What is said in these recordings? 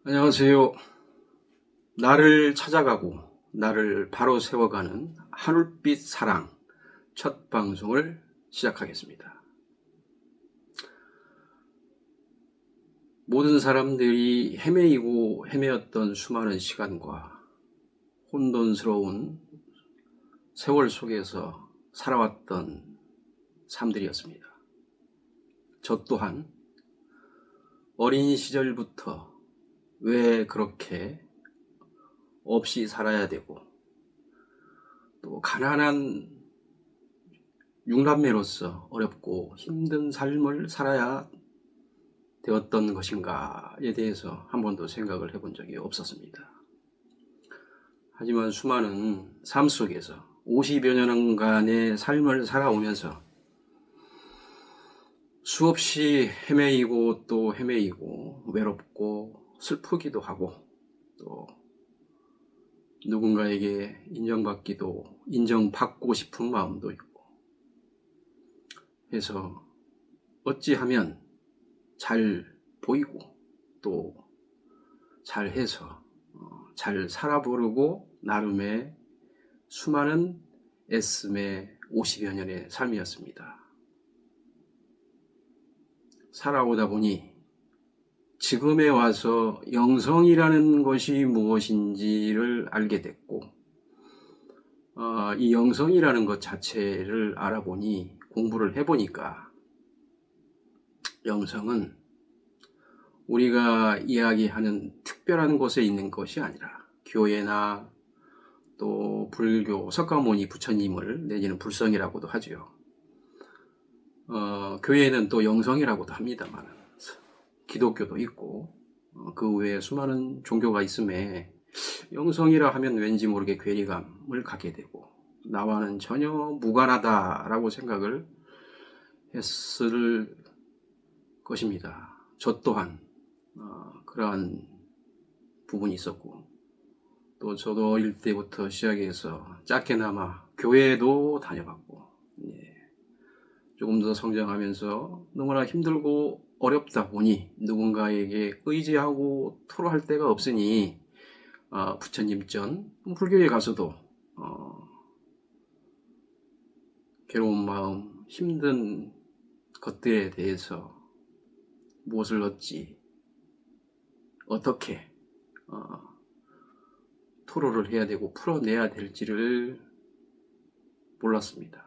안녕하세요. 나를 찾아가고 나를 바로 세워가는 하늘빛 사랑 첫 방송을 시작하겠습니다. 모든 사람들이 헤매이고 헤매었던 수많은 시간과 혼돈스러운 세월 속에서 살아왔던 삶들이었습니다. 저 또한 어린 시절부터 왜 그렇게 없이 살아야 되고 또 가난한 육남매로서 어렵고 힘든 삶을 살아야 되었던 것인가에 대해서 한 번도 생각을 해본 적이 없었습니다. 하지만 수많은 삶 속에서 50여 년간의 삶을 살아오면서 수없이 헤매이고 또 헤매이고 외롭고 슬프기도 하고 또 누군가에게 인정받고 싶은 마음도 있고 해서 어찌하면 잘 보이고 또 잘해서 잘 살아보려고 나름의 수많은 애씀의 50여 년의 삶이었습니다. 살아오다 보니 지금에 와서 영성이라는 것이 무엇인지를 알게 됐고 이 영성이라는 것 자체를 알아보니 공부를 해보니까 영성은 우리가 이야기하는 특별한 곳에 있는 것이 아니라 교회나 또 불교 석가모니 부처님을 내지는 불성이라고도 하죠. 교회는 또 영성이라고도 합니다만 기독교도 있고 그 외에 수많은 종교가 있음에 영성이라 하면 왠지 모르게 괴리감을 갖게 되고 나와는 전혀 무관하다라고 생각을 했을 것입니다. 저 또한 그러한 부분이 있었고 또 저도 어릴 때부터 시작해서 작게나마 교회도 다녀봤고 조금 더 성장하면서 너무나 힘들고 어렵다 보니 누군가에게 의지하고 토로할 데가 없으니 부처님 전 불교에 가서도 괴로운 마음, 힘든 것들에 대해서 무엇을 얻지, 어떻게 토로를 해야 되고 풀어내야 될지를 몰랐습니다.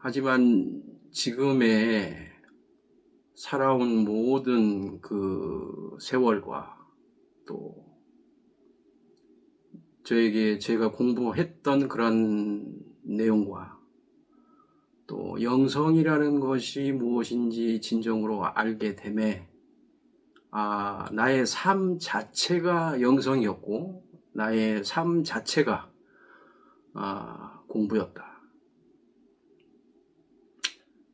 하지만 지금의 살아온 모든 그 세월과 또 제가 공부했던 그런 내용과 또 영성이라는 것이 무엇인지 진정으로 알게 됨에 나의 삶 자체가 영성이었고 나의 삶 자체가 공부였다.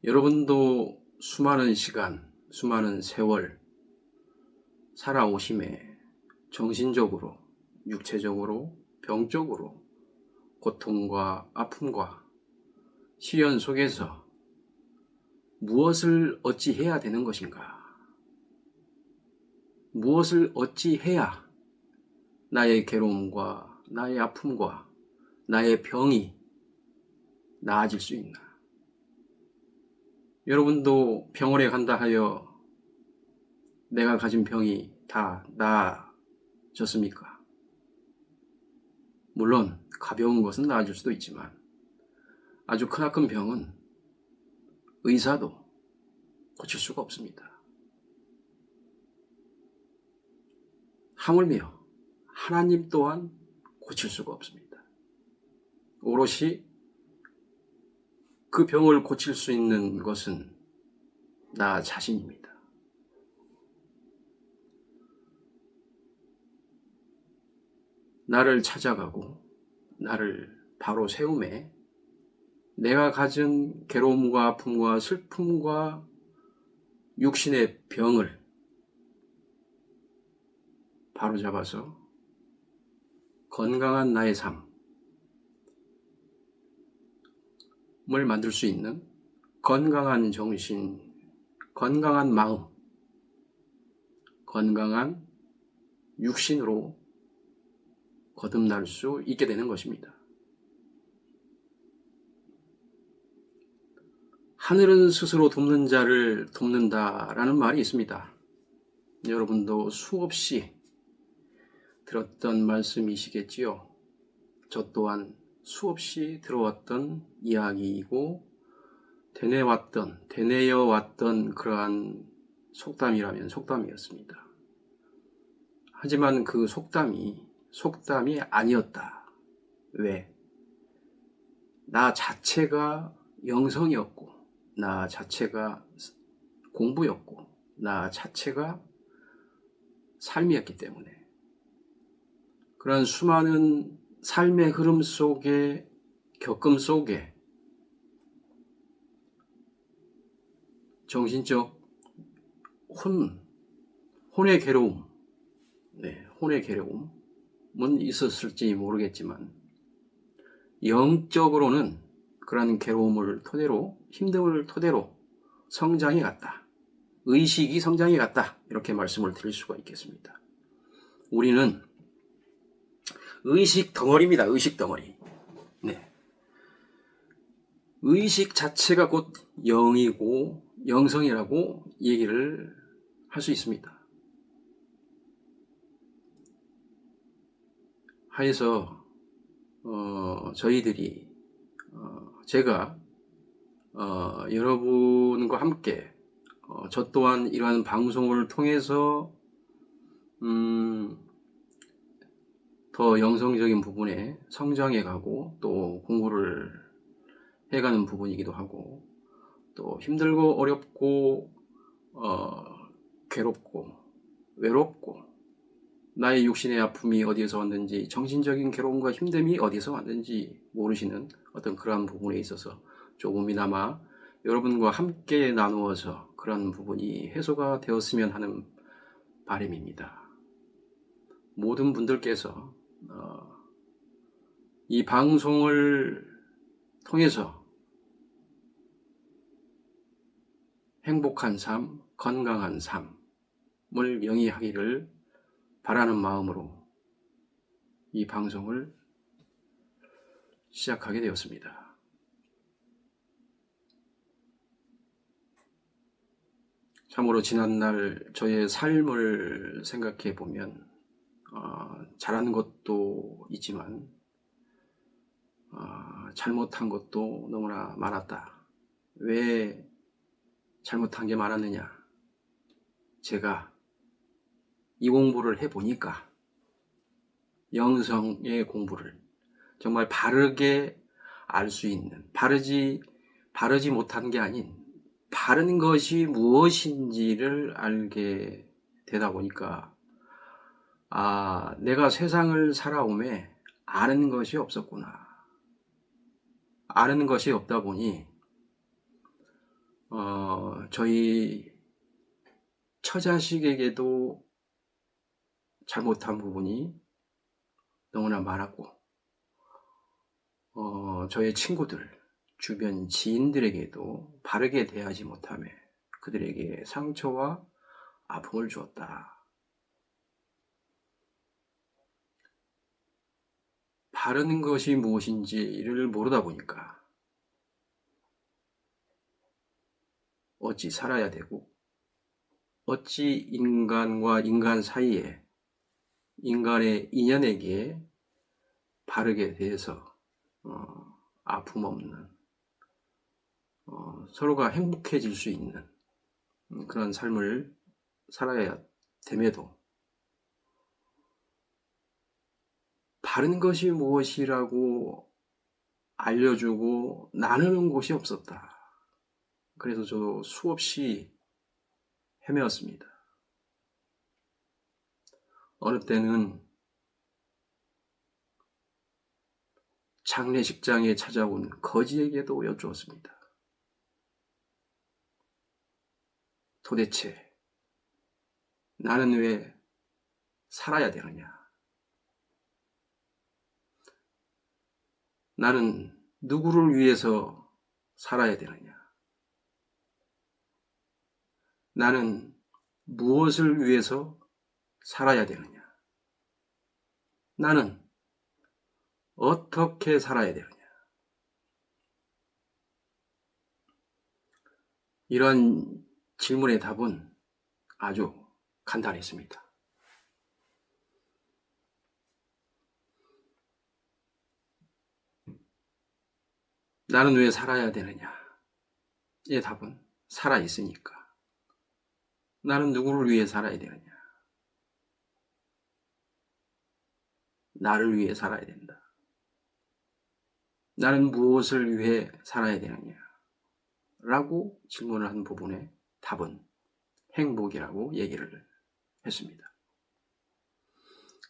여러분도 수많은 시간, 수많은 세월 살아오심에 정신적으로, 육체적으로, 병적으로 고통과 아픔과 시련 속에서 무엇을 어찌해야 되는 것인가? 무엇을 어찌해야 나의 괴로움과 나의 아픔과 나의 병이 나아질 수 있나? 여러분도 병원에 간다 하여 내가 가진 병이 다 나아졌습니까? 물론 가벼운 것은 나아질 수도 있지만 아주 크나큰 병은 의사도 고칠 수가 없습니다. 하물며 하나님 또한 고칠 수가 없습니다. 오롯이 그 병을 고칠 수 있는 것은 나 자신입니다. 나를 찾아가고 나를 바로 세움에 내가 가진 괴로움과 아픔과 슬픔과 육신의 병을 바로잡아서 건강한 나의 삶을 만들 수 있는 건강한 정신, 건강한 마음, 건강한 육신으로 거듭날 수 있게 되는 것입니다. 하늘은 스스로 돕는 자를 돕는다라는 말이 있습니다. 여러분도 수없이 들었던 말씀이시겠지요. 저 또한 수없이 들어왔던 이야기이고 되뇌어왔던 그러한 속담이라면 속담이었습니다. 하지만 그 속담이 아니었다. 왜? 나 자체가 영성이었고, 나 자체가 공부였고, 나 자체가 삶이었기 때문에 그런 수많은 삶의 흐름 속에, 겪음 속에 정신적 혼의 괴로움, 혼의 괴로움은 있었을지 모르겠지만 영적으로는 그런 괴로움을 토대로, 힘듦을 토대로 성장해 갔다. 의식이 성장해 갔다. 이렇게 말씀을 드릴 수가 있겠습니다. 우리는 의식 덩어리입니다. 의식 덩어리. 의식 자체가 곧 영이고 영성이라고 얘기를 할 수 있습니다. 하여서 저희들이 제가 여러분과 함께 저 또한 이러한 방송을 통해서 더 영성적인 부분에 성장해가고 또 공부를 해가는 부분이기도 하고 또 힘들고 어렵고 괴롭고 외롭고 나의 육신의 아픔이 어디에서 왔는지 정신적인 괴로움과 힘듦이 어디서 왔는지 모르시는 어떤 그러한 부분에 있어서 조금이나마 여러분과 함께 나누어서 그런 부분이 해소가 되었으면 하는 바람입니다. 모든 분들께서 이 방송을 통해서 행복한 삶, 건강한 삶을 영위하기를 바라는 마음으로 이 방송을 시작하게 되었습니다. 참으로 지난날 저의 삶을 생각해 보면 잘하는 것도 있지만 잘못한 것도 너무나 많았다. 왜 잘못한 게 많았느냐? 제가 이 공부를 해보니까 영성의 공부를 정말 바르게 알 수 있는, 바르지 못한 게 아닌 바른 것이 무엇인지를 알게 되다 보니까 내가 세상을 살아오매 아는 것이 없었구나. 아는 것이 없다 보니 저희 처자식에게도 잘못한 부분이 너무나 많았고 저의 친구들, 주변 지인들에게도 바르게 대하지 못하며 그들에게 상처와 아픔을 주었다. 바른 것이 무엇인지를 모르다 보니까 어찌 살아야 되고 어찌 인간과 인간 사이에 인간의 인연에게 바르게 대해서 아픔 없는 서로가 행복해질 수 있는 그런 삶을 살아야 됨에도 바른 것이 무엇이라고 알려주고 나누는 곳이 없었다. 그래서 저 수없이 헤매었습니다. 어느 때는 장례식장에 찾아온 거지에게도 여쭈었습니다. 도대체 나는 왜 살아야 되느냐? 나는 누구를 위해서 살아야 되느냐? 나는 무엇을 위해서 살아야 되느냐? 나는 어떻게 살아야 되느냐? 이런 질문의 답은 아주 간단했습니다. 나는 왜 살아야 되느냐? 의 답은 살아있으니까. 나는 누구를 위해 살아야 되느냐? 나를 위해 살아야 된다. 나는 무엇을 위해 살아야 되느냐? 라고 질문을 한 부분에 답은 행복이라고 얘기를 했습니다.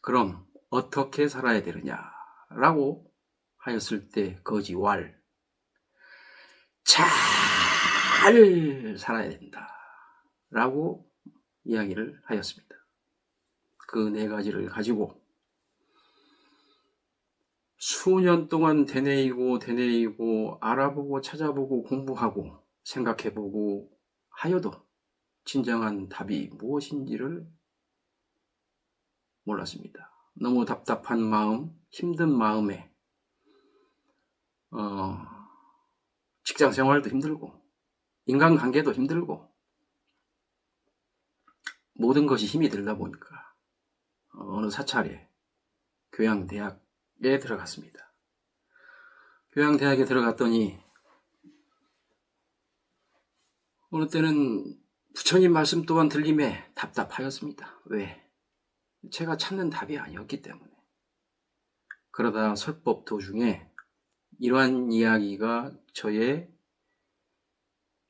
그럼 어떻게 살아야 되느냐? 라고 하였을 때 거지왈 잘 살아야 된다. 라고 이야기를 하였습니다. 그 네 가지를 가지고 수년 동안 되뇌이고 알아보고 찾아보고 공부하고 생각해보고 하여도 진정한 답이 무엇인지를 몰랐습니다. 너무 답답한 마음, 힘든 마음에 직장 생활도 힘들고 인간관계도 힘들고 모든 것이 힘이 들다 보니까 어느 사찰에 교양대학에 들어갔습니다. 교양대학에 들어갔더니 어느 때는 부처님 말씀 또한 들림에 답답하였습니다. 왜? 제가 찾는 답이 아니었기 때문에. 그러다 설법 도중에 이러한 이야기가 저의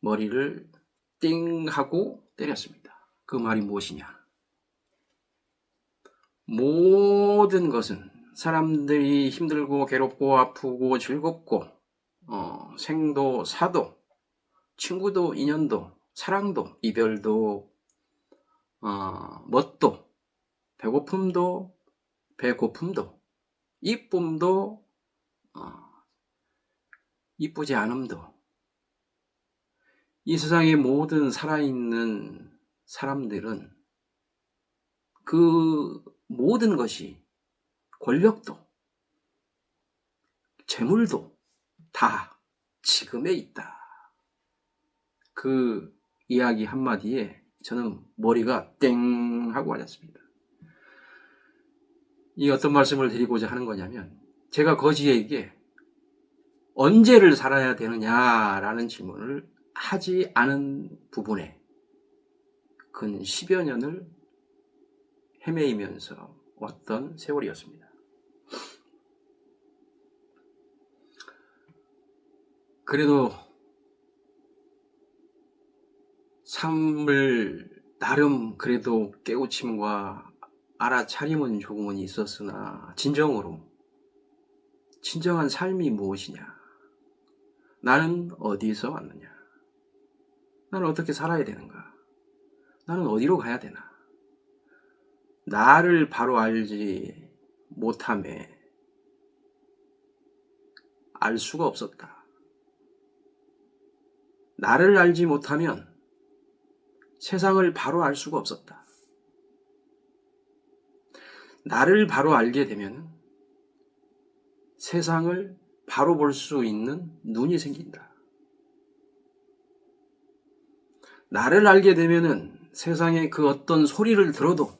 머리를 띵 하고 때렸습니다. 그 말이 무엇이냐? 모든 것은 사람들이 힘들고 괴롭고 아프고 즐겁고 생도 사도 친구도 인연도 사랑도 이별도 멋도 배고픔도 배고픔도 이쁨도 이쁘지 않음도 이 세상의 모든 살아있는 사람들은 그 모든 것이 권력도 재물도 다 지금에 있다. 그 이야기 한마디에 저는 머리가 땡 하고 맞았습니다. 이 어떤 말씀을 드리고자 하는 거냐면 제가 거지에게 언제를 살아야 되느냐라는 질문을 하지 않은 부분에 근 10여 년을 헤매이면서 왔던 세월이었습니다. 그래도 삶을 나름 그래도 깨우침과 알아차림은 조금은 있었으나 진정한 삶이 무엇이냐? 나는 어디서 왔느냐? 나는 어떻게 살아야 되는가? 나는 어디로 가야 되나? 나를 바로 알지 못함에 알 수가 없었다. 나를 알지 못하면 세상을 바로 알 수가 없었다. 나를 바로 알게 되면 세상을 바로 볼 수 있는 눈이 생긴다. 나를 알게 되면 세상의 그 어떤 소리를 들어도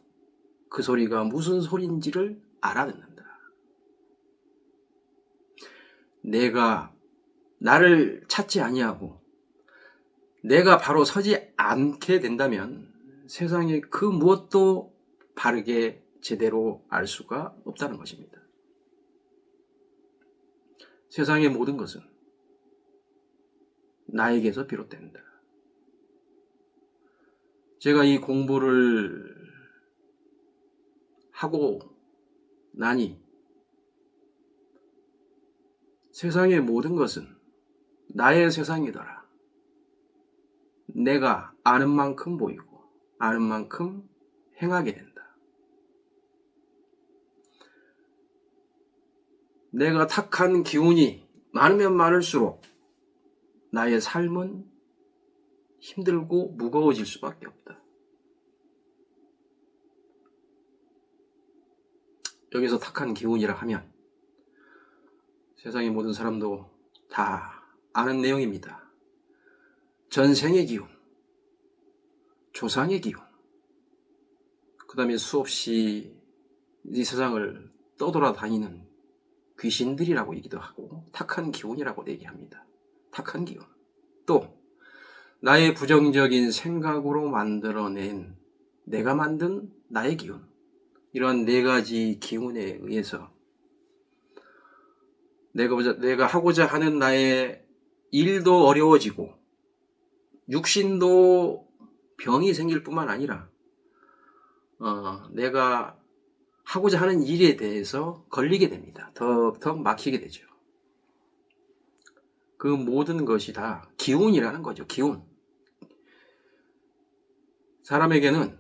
그 소리가 무슨 소리인지를 알아듣는다. 내가 나를 찾지 아니하고 내가 바로 서지 않게 된다면 세상의 그 무엇도 바르게 제대로 알 수가 없다는 것입니다. 세상의 모든 것은 나에게서 비롯된다. 제가 이 공부를 하고 나니 세상의 모든 것은 나의 세상이더라. 내가 아는 만큼 보이고 아는 만큼 행하게 된다. 내가 탁한 기운이 많으면 많을수록 나의 삶은 힘들고 무거워질 수밖에 없다. 여기서 탁한 기운이라 하면 세상의 모든 사람도 다 아는 내용입니다. 전생의 기운, 조상의 기운, 그 다음에 수없이 이 세상을 떠돌아다니는 귀신들이라고 얘기도 하고 탁한 기운이라고 얘기합니다. 탁한 기운. 또 나의 부정적인 생각으로 만들어낸 내가 만든 나의 기운, 이런 네 가지 기운에 의해서 내가 하고자 하는 나의 일도 어려워지고 육신도 병이 생길 뿐만 아니라 내가 하고자 하는 일에 대해서 걸리게 됩니다. 더 막히게 되죠. 그 모든 것이 다 기운이라는 거죠. 기운. 사람에게는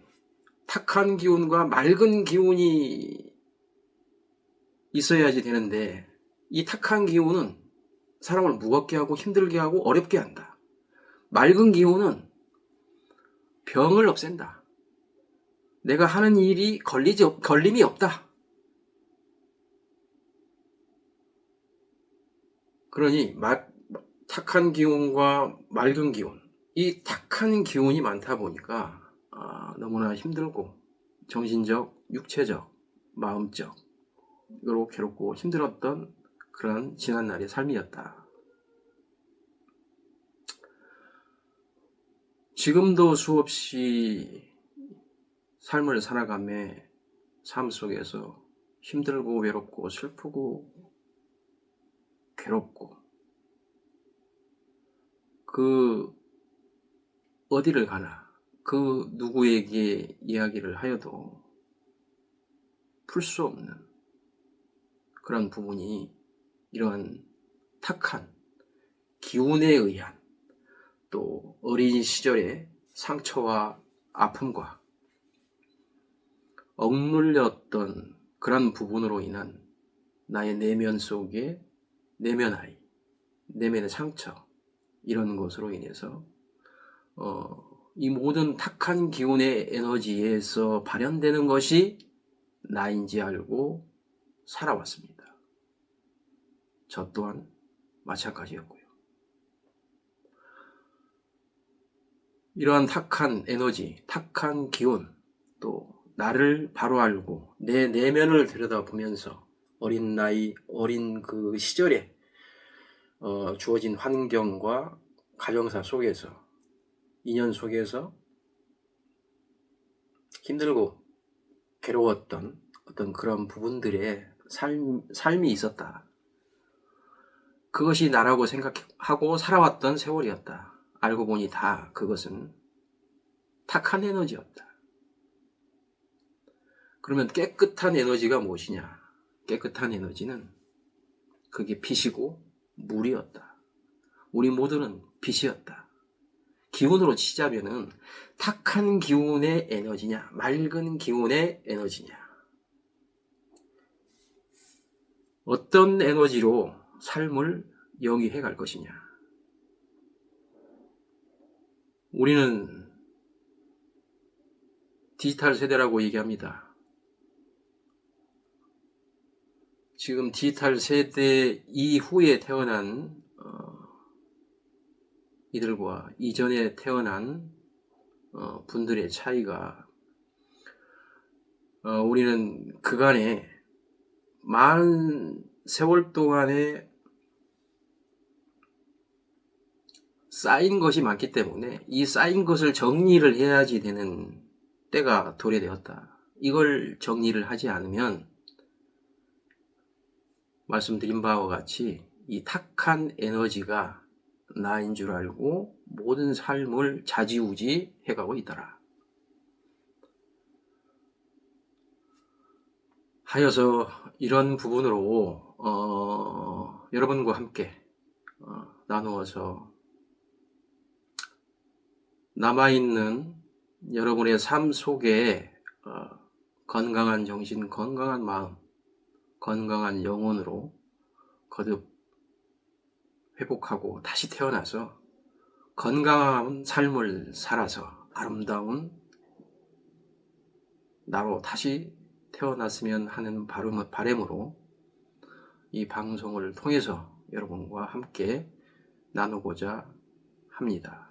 탁한 기운과 맑은 기운이 있어야지 되는데 이 탁한 기운은 사람을 무겁게 하고 힘들게 하고 어렵게 한다. 맑은 기운은 병을 없앤다. 내가 하는 일이 걸림이 없다. 그러니 탁한 기운과 맑은 기운, 이 탁한 기운이 많다 보니까 너무나 힘들고 정신적, 육체적, 마음적 으로 괴롭고 힘들었던 그런 지난날의 삶이었다. 지금도 수없이 삶을 살아가며 삶 속에서 힘들고 외롭고 슬프고 괴롭고 그 어디를 가나 그 누구에게 이야기를 하여도 풀 수 없는 그런 부분이 이러한 탁한 기운에 의한 또 어린 시절의 상처와 아픔과 억눌렸던 그런 부분으로 인한 나의 내면 속의 내면아이, 내면의 상처, 이런 것으로 인해서 이 모든 탁한 기운의 에너지에서 발현되는 것이 나인지 알고 살아왔습니다. 저 또한 마찬가지였고요. 이러한 탁한 에너지, 탁한 기운, 또 나를 바로 알고 내 내면을 들여다보면서 어린 나이, 어린 그 시절에 주어진 환경과 가정사 속에서, 인연 속에서 힘들고 괴로웠던 어떤 그런 부분들의 삶이 있었다. 그것이 나라고 생각하고 살아왔던 세월이었다. 알고 보니 다 그것은 탁한 에너지였다. 그러면 깨끗한 에너지가 무엇이냐? 깨끗한 에너지는 그게 빛이고 물이었다. 우리 모두는 빛이었다. 기운으로 치자면은 탁한 기운의 에너지냐, 맑은 기운의 에너지냐. 어떤 에너지로 삶을 영위해 갈 것이냐. 우리는 디지털 세대라고 얘기합니다. 지금 디지털 세대 이후에 태어난 이들과 이전에 태어난 분들의 차이가 우리는 그간에 많은 세월 동안에 쌓인 것이 많기 때문에 이 쌓인 것을 정리를 해야지 되는 때가 도래되었다. 이걸 정리를 하지 않으면 말씀드린 바와 같이 이 탁한 에너지가 나인 줄 알고 모든 삶을 좌지우지 해가고 있더라. 하여서 이런 부분으로 여러분과 함께 나누어서 남아있는 여러분의 삶 속에 건강한 정신, 건강한 마음, 건강한 영혼으로 거듭 회복하고 다시 태어나서 건강한 삶을 살아서 아름다운 나로 다시 태어나 태어났으면 하는 바람으로 이 방송을 통해서 여러분과 함께 나누고자 합니다.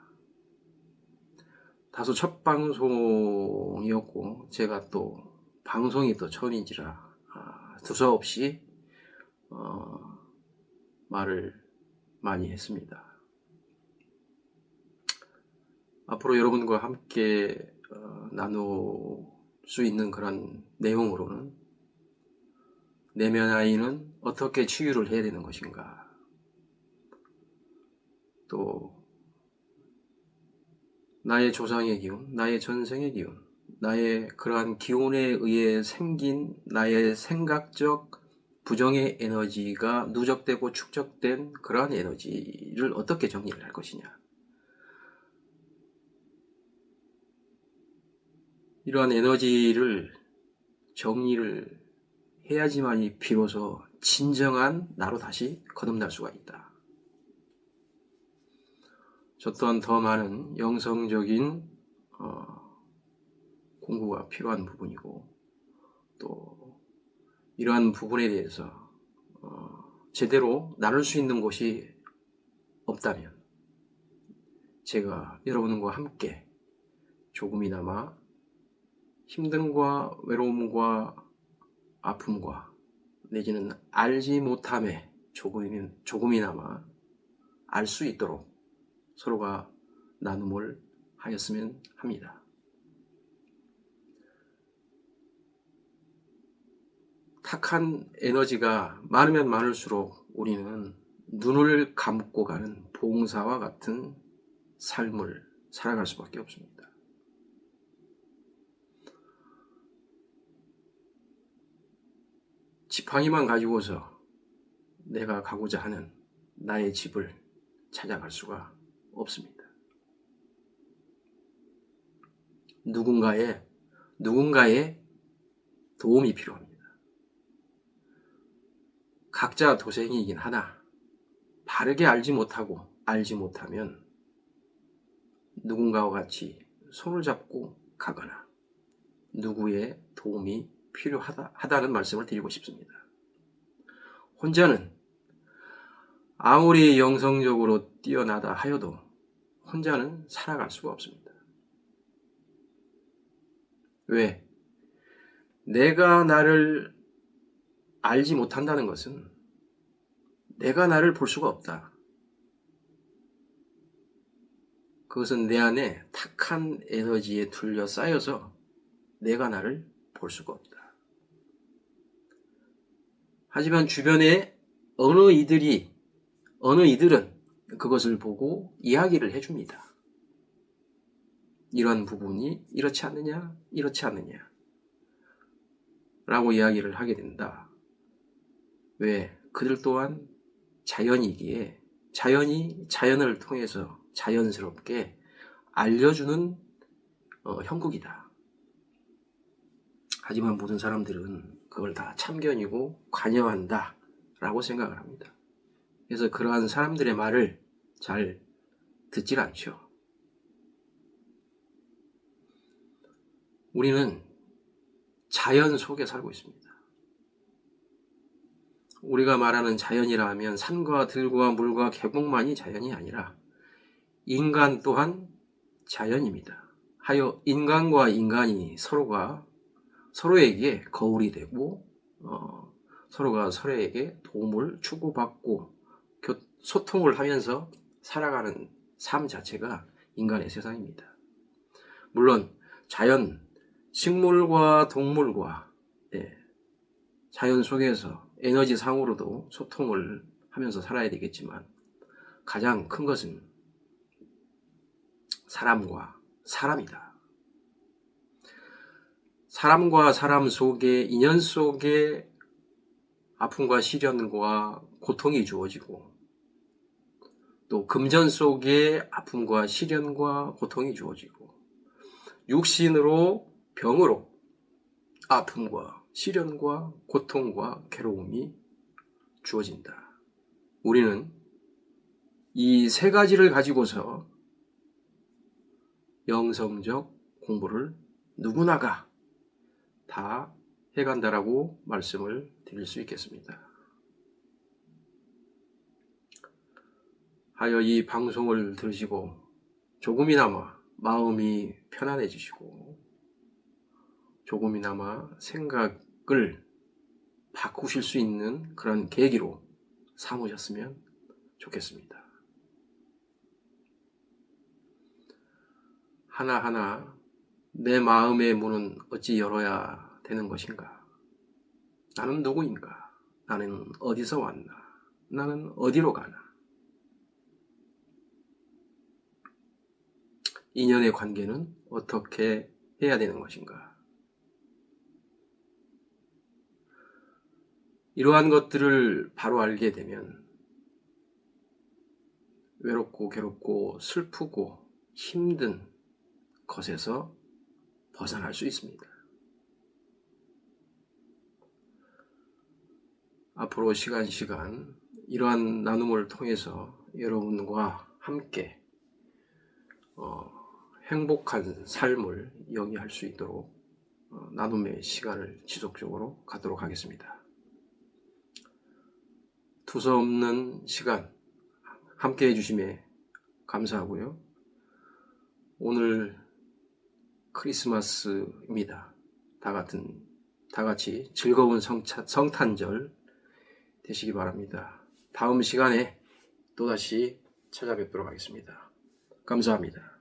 다소 첫 방송이었고 제가 또 방송이 또 처음인지라 두서없이 말을 많이 했습니다. 앞으로 여러분과 함께 나눌 수 있는 그런 내용으로는 내면 아이는 어떻게 치유를 해야 되는 것인가, 또 나의 조상의 기운, 나의 전생의 기운, 나의 그러한 기운에 의해 생긴 나의 생각적 부정의 에너지가 누적되고 축적된 그러한 에너지를 어떻게 정리를 할 것이냐, 이러한 에너지를 정리를 해야지만이 비로소 진정한 나로 다시 거듭날 수가 있다. 저 또한 더 많은 영성적인 공부가 필요한 부분이고, 또 이러한 부분에 대해서 제대로 나눌 수 있는 곳이 없다면 제가 여러분과 함께 조금이나마 힘듦과 외로움과 아픔과 내지는 알지 못함에 조금이나마 알 수 있도록 서로가 나눔을 하였으면 합니다. 탁한 에너지가 많으면 많을수록 우리는 눈을 감고 가는 봉사와 같은 삶을 살아갈 수밖에 없습니다. 지팡이만 가지고서 내가 가고자 하는 나의 집을 찾아갈 수가 없습니다. 누군가의 도움이 필요합니다. 각자 도생이긴 하나 바르게 알지 못하면 누군가와 같이 손을 잡고 가거나 누구의 도움이 필요하다는 말씀을 드리고 싶습니다. 혼자는 아무리 영성적으로 뛰어나다 하여도 혼자는 살아갈 수가 없습니다. 왜? 내가 나를 알지 못한다는 것은 내가 나를 볼 수가 없다. 그것은 내 안에 탁한 에너지에 둘러싸여서 내가 나를 볼 수가 없다. 하지만 주변에 어느 이들은 그것을 보고 이야기를 해줍니다. 이러한 부분이 이렇지 않느냐 라고 이야기를 하게 된다. 왜? 그들 또한 자연이기에 자연이 자연을 통해서 자연스럽게 알려주는 형국이다. 하지만 모든 사람들은 그걸 다 참견이고 관여한다 라고 생각을 합니다. 그래서 그러한 사람들의 말을 잘 듣질 않죠. 우리는 자연 속에 살고 있습니다. 우리가 말하는 자연이라 하면 산과 들과 물과 계곡만이 자연이 아니라 인간 또한 자연입니다. 하여 인간과 인간이 서로에게 거울이 되고 서로가 서로에게 도움을 주고받고 소통을 하면서 살아가는 삶 자체가 인간의 세상입니다. 물론 자연, 식물과 동물과 자연 속에서 에너지 상으로도 소통을 하면서 살아야 되겠지만 가장 큰 것은 사람과 사람이다. 사람과 사람 속에, 인연 속에 아픔과 시련과 고통이 주어지고 또 금전 속에 아픔과 시련과 고통이 주어지고 육신으로 병으로 아픔과 시련과 고통과 괴로움이 주어진다. 우리는 이 세 가지를 가지고서 영성적 공부를 누구나가 다 해간다라고 말씀을 드릴 수 있겠습니다. 하여 이 방송을 들으시고 조금이나마 마음이 편안해지시고 조금이나마 생각을 바꾸실 수 있는 그런 계기로 삼으셨으면 좋겠습니다. 하나하나 내 마음의 문은 어찌 열어야 되는 것인가? 나는 누구인가? 나는 어디서 왔나? 나는 어디로 가나? 인연의 관계는 어떻게 해야 되는 것인가? 이러한 것들을 바로 알게 되면 외롭고 괴롭고 슬프고 힘든 것에서 벗어날 수 있습니다. 앞으로 시간 이러한 나눔을 통해서 여러분과 함께 행복한 삶을 영위할 수 있도록 나눔의 시간을 지속적으로 갖도록 하겠습니다. 두서없는 시간 함께 해주심에 감사하고요. 오늘 크리스마스입니다. 다 같이 즐거운 성탄절 되시기 바랍니다. 다음 시간에 또다시 찾아뵙도록 하겠습니다. 감사합니다.